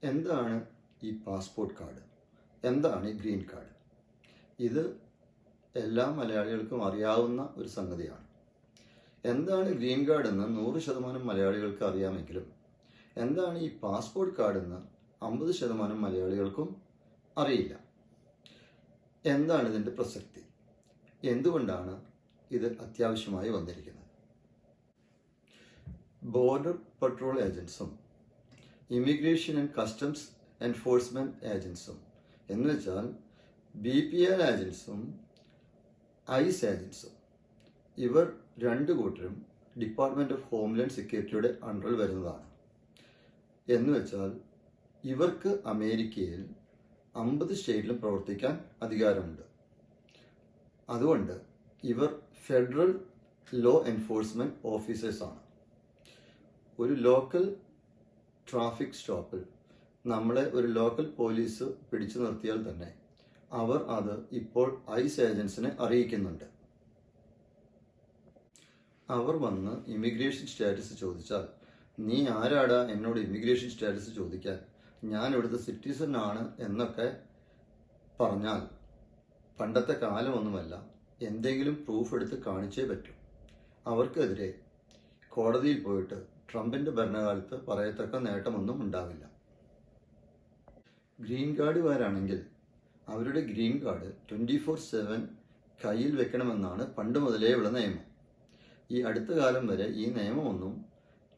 എന്താണ് ഈ passport card? എന്താണ് ഈ ഗ്രീൻ കാർഡ്? ഇത് എല്ലാ മലയാളികൾക്കും അറിയാവുന്ന ഒരു സംഗതിയാണ്. എന്താണ് ഗ്രീൻ കാർഡ് എന്ന് 100% മലയാളികൾക്ക് അറിയാമെങ്കിലും എന്താണ് ഈ പാസ്പോർട്ട് കാർഡ് എന്ന് 50% മലയാളികൾക്കും അറിയില്ല. എന്താണ് ഇതിൻ്റെ പ്രസക്തി? എന്തുകൊണ്ടാണ് ഇത് അത്യാവശ്യമായി വന്നിരിക്കുന്നത്? ബോർഡർ പട്രോൾ ഏജൻസും ഇമിഗ്രേഷൻ ആൻഡ് കസ്റ്റംസ് എൻഫോഴ്സ്മെൻറ്റ് ഏജൻസും എന്ന് വെച്ചാൽ BPL ഏജൻസും ഐസ് ഏജൻസും ഇവർ രണ്ടു കൂട്ടരും ഡിപ്പാർട്ട്മെൻറ്റ് ഓഫ് ഹോംലാൻഡ് സെക്യൂരിറ്റിയുടെ അണ്ടറിൽ വരുന്നതാണ്. എന്ന് വെച്ചാൽ ഇവർക്ക് അമേരിക്കയിൽ 50 സ്റ്റേറ്റിലും പ്രവർത്തിക്കാൻ അധികാരമുണ്ട്. അതുകൊണ്ട് ഇവർ ഫെഡറൽ ലോ എൻഫോഴ്സ്മെൻറ്റ് ഓഫീസേഴ്സാണ്. ഒരു ലോക്കൽ ട്രാഫിക് സ്റ്റോപ്പിൽ നമ്മളെ ഒരു ലോക്കൽ പോലീസ് പിടിച്ചു നിർത്തിയാൽ തന്നെ അവർ അത് ഇപ്പോൾ ഐസ് ഏജൻസിനെ അറിയിക്കുന്നുണ്ട്. അവർ വന്ന് ഇമിഗ്രേഷൻ സ്റ്റാറ്റസ് ചോദിച്ചാൽ, നീ ആരാടാ എന്നോട് ഇമിഗ്രേഷൻ സ്റ്റാറ്റസ് ചോദിക്കാൻ, ഞാൻ ഇവിടുത്തെ സിറ്റിസൺ ആണ് എന്നൊക്കെ പറഞ്ഞാൽ പണ്ടത്തെ കാലമൊന്നുമല്ല, എന്തെങ്കിലും പ്രൂഫ് എടുത്ത് കാണിച്ചേ പറ്റൂ. അവർക്കെതിരെ കോടതിയിൽ പോയിട്ട് ട്രംപിൻ്റെ ഭരണകാലത്ത് പറയത്തക്ക നേട്ടമൊന്നും ഉണ്ടാവില്ല. ഗ്രീൻ കാർഡുകാരാണെങ്കിൽ അവരുടെ ഗ്രീൻ കാർഡ് 24/7 കയ്യിൽ വെക്കണമെന്നാണ് പണ്ട് മുതലേ ഉള്ള നിയമം. ഈ അടുത്ത കാലം വരെ ഈ നിയമമൊന്നും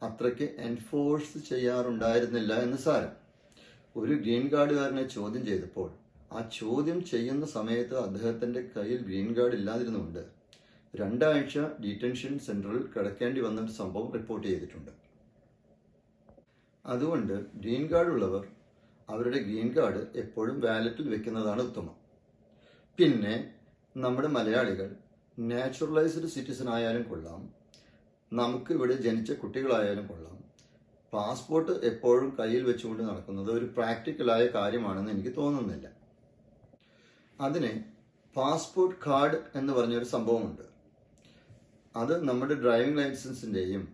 അത്രയ്ക്ക് എൻഫോഴ്സ് ചെയ്യാറുണ്ടായിരുന്നില്ല എന്ന് സാരം. ഒരു ഗ്രീൻ കാർഡുകാരനെ ചോദ്യം ചെയ്തപ്പോൾ ആ ചോദ്യം ചെയ്യുന്ന സമയത്ത് അദ്ദേഹത്തിൻ്റെ കയ്യിൽ ഗ്രീൻ കാർഡ് ഇല്ലാതിരുന്നുകൊണ്ട് 2 ആഴ്ച ഡീറ്റൻഷൻ സെൻറ്ററിൽ കിടക്കേണ്ടി വന്നൊരു സംഭവം റിപ്പോർട്ട് ചെയ്തിട്ടുണ്ട്. അതുകൊണ്ട് ഗ്രീൻ കാർഡ് ഉള്ളവർ അവരുടെ ഗ്രീൻ കാർഡ് എപ്പോഴും വാലറ്റിൽ വെക്കുന്നതാണ് ഉത്തമം. പിന്നെ നമ്മുടെ മലയാളികൾ നാച്ചുറലൈസ്ഡ് സിറ്റിസൺ ആയാലും കൊള്ളാം, നമുക്ക് ഇവിടെ ജനിച്ച കുട്ടികളായാലും കൊള്ളാം, പാസ്പോർട്ട് എപ്പോഴും കയ്യിൽ വെച്ചുകൊണ്ട് നടക്കുന്നത് ഒരു പ്രാക്ടിക്കലായ കാര്യമാണെന്ന് എനിക്ക് തോന്നുന്നില്ല. അതിന് പാസ്പോർട്ട് കാർഡ് എന്ന് പറഞ്ഞൊരു സംഭവമുണ്ട്. അത് നമ്മുടെ ഡ്രൈവിംഗ് ലൈസൻസിൻ്റെയും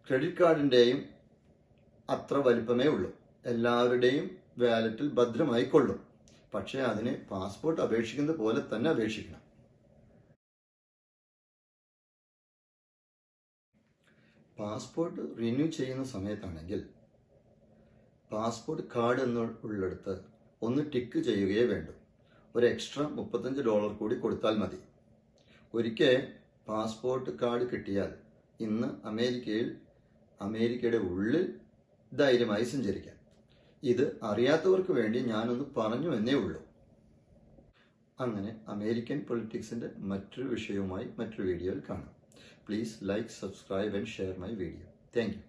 ക്രെഡിറ്റ് കാർഡിൻ്റെയും അത്ര വലിപ്പമേ ഉള്ളൂ. എല്ലാവരുടെയും വാലറ്റിൽ ഭദ്രമായി കൊള്ളും. പക്ഷേ അതിന് പാസ്പോർട്ട് അപേക്ഷിക്കുന്നത് പോലെ തന്നെ അപേക്ഷിക്കണം. പാസ്പോർട്ട് റിന്യൂ ചെയ്യുന്ന സമയത്താണെങ്കിൽ പാസ്പോർട്ട് കാർഡ് എന്നുള്ളിടത്ത് ഒന്ന് ടിക്ക് ചെയ്യുകയേ വേണ്ടൂ. ഒരു എക്സ്ട്രാ $35 കൂടി കൊടുത്താൽ മതി. ഒരിക്കൽ പാസ്പോർട്ട് കാർഡ് കിട്ടിയാൽ ഇന്ന് അമേരിക്കയുടെ ഉള്ളിൽ ധൈര്യമായി സഞ്ചരിക്കാം. ഇത് അറിയാത്തവർക്ക് വേണ്ടി ഞാനൊന്ന് പറഞ്ഞു എന്നേ ഉള്ളൂ. അങ്ങനെ അമേരിക്കൻ പൊളിറ്റിക്സിൻ്റെ മറ്റൊരു വിഷയവുമായി മറ്റൊരു വീഡിയോയിൽ കാണാം. Please like, subscribe and share my video. Thank you.